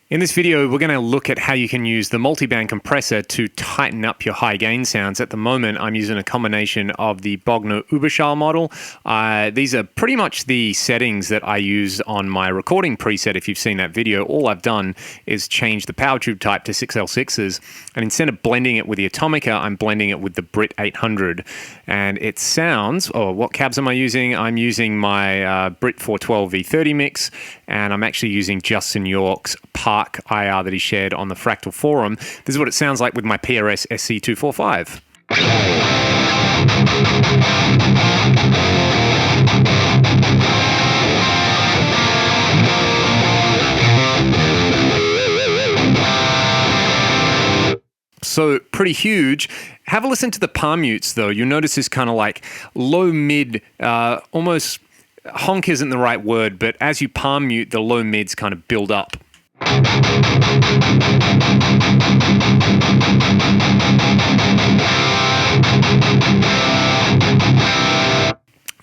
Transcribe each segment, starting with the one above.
In this video, we're going to look at how you can use the multiband compressor to tighten up your high gain sounds. At the moment, I'm using a combination of the Bogner Überschall model. These are pretty much the settings that I use on my recording preset. If you've seen that video, all I've done is change the power tube type to 6L6s. And instead of blending it with the Atomica, I'm blending it with the Brit 800. And it sounds, what cabs am I using? I'm using my Brit 412 V30 mix, and I'm actually using Justin York's Park IR that he shared on the Fractal forum. This is what it sounds like with my PRS SC245. So pretty huge. Have a listen to the palm mutes though. You'll notice this kind of like low mid, almost honk isn't the right word, but as you palm mute, the low mids kind of build up.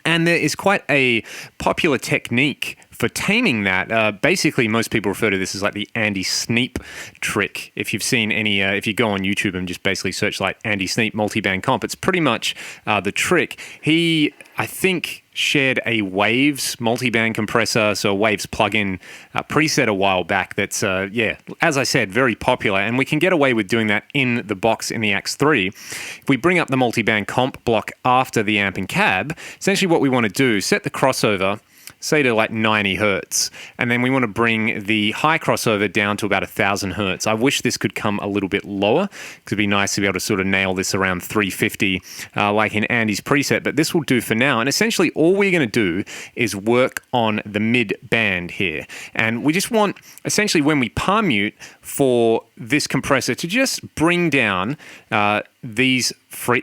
And there is quite a popular technique for taming that. Basically, most people refer to this as like the Andy Sneap trick. If you've seen any, if you go on YouTube and just basically search like Andy Sneap multiband comp, it's pretty much the trick. He, I think, shared a Waves multiband compressor, so a Waves plugin preset a while back that's, as I said, very popular. And we can get away with doing that in the box in the Axe 3. If we bring up the multiband comp block after the amp and cab, essentially what we want to do, set the crossover, say to like 90 hertz, and then we want to bring the high crossover down to about 1,000 hertz. I wish this could come a little bit lower, because it'd be nice to be able to sort of nail this around 350 like in Andy's preset, but this will do for now. And essentially all we're going to do is work on the mid band here. And we just want, essentially when we palm mute for this compressor, to just bring down these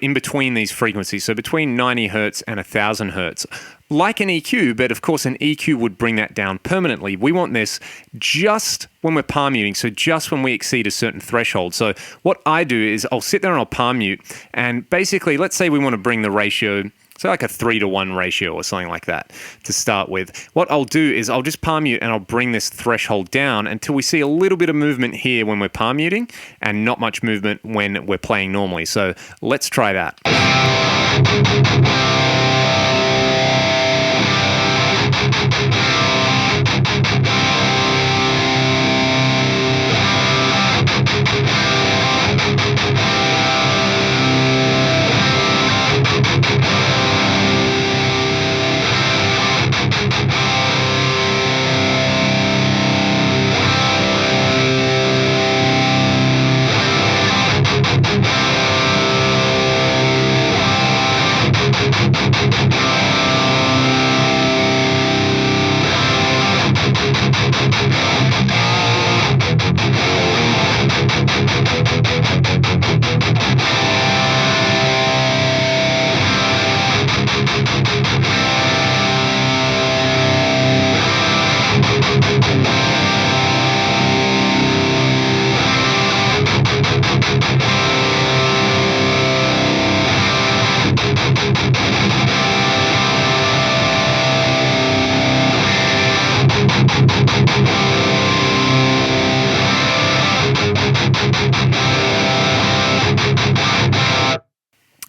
in between these frequencies, so between 90 hertz and 1,000 hertz. Like an EQ, but of course an EQ would bring that down permanently. We want this just when we're palm muting, so just when we exceed a certain threshold. So what I do is I'll sit there and I'll palm mute, and basically, let's say we want to bring the ratio, so like a 3-to-1 ratio or something like that to start with. What I'll do is I'll just palm mute and I'll bring this threshold down until we see a little bit of movement here when we're palm muting and not much movement when we're playing normally. So let's try that.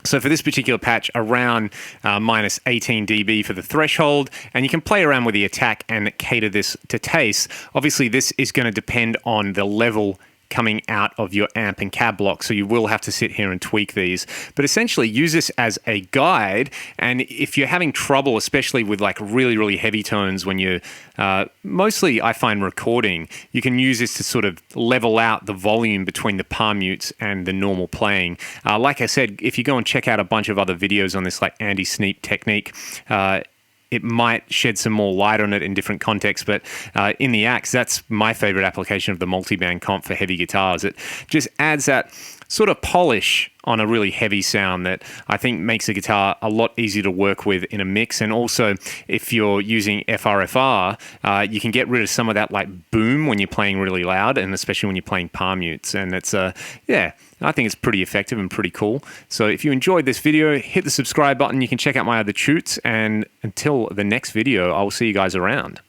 So for this particular patch, around minus 18 dB for the threshold, and you can play around with the attack and cater this to taste. Obviously, this is going to depend on the level coming out of your amp and cab block, so you will have to sit here and tweak these. But essentially use this as a guide, and if you're having trouble, especially with like really, really heavy tones when you're, mostly I find recording, you can use this to sort of level out the volume between the palm mutes and the normal playing. Like I said, if you go and check out a bunch of other videos on this like Andy Sneap technique, it might shed some more light on it in different contexts, but in the Axe, that's my favorite application of the multiband comp for heavy guitars. It just adds that sort of polish on a really heavy sound that I think makes the guitar a lot easier to work with in a mix. And also, if you're using FRFR, you can get rid of some of that like boom when you're playing really loud, and especially when you're playing palm mutes. And it's, yeah, I think it's pretty effective and pretty cool. So if you enjoyed this video, hit the subscribe button. You can check out my other shoots. And until the next video, I'll see you guys around.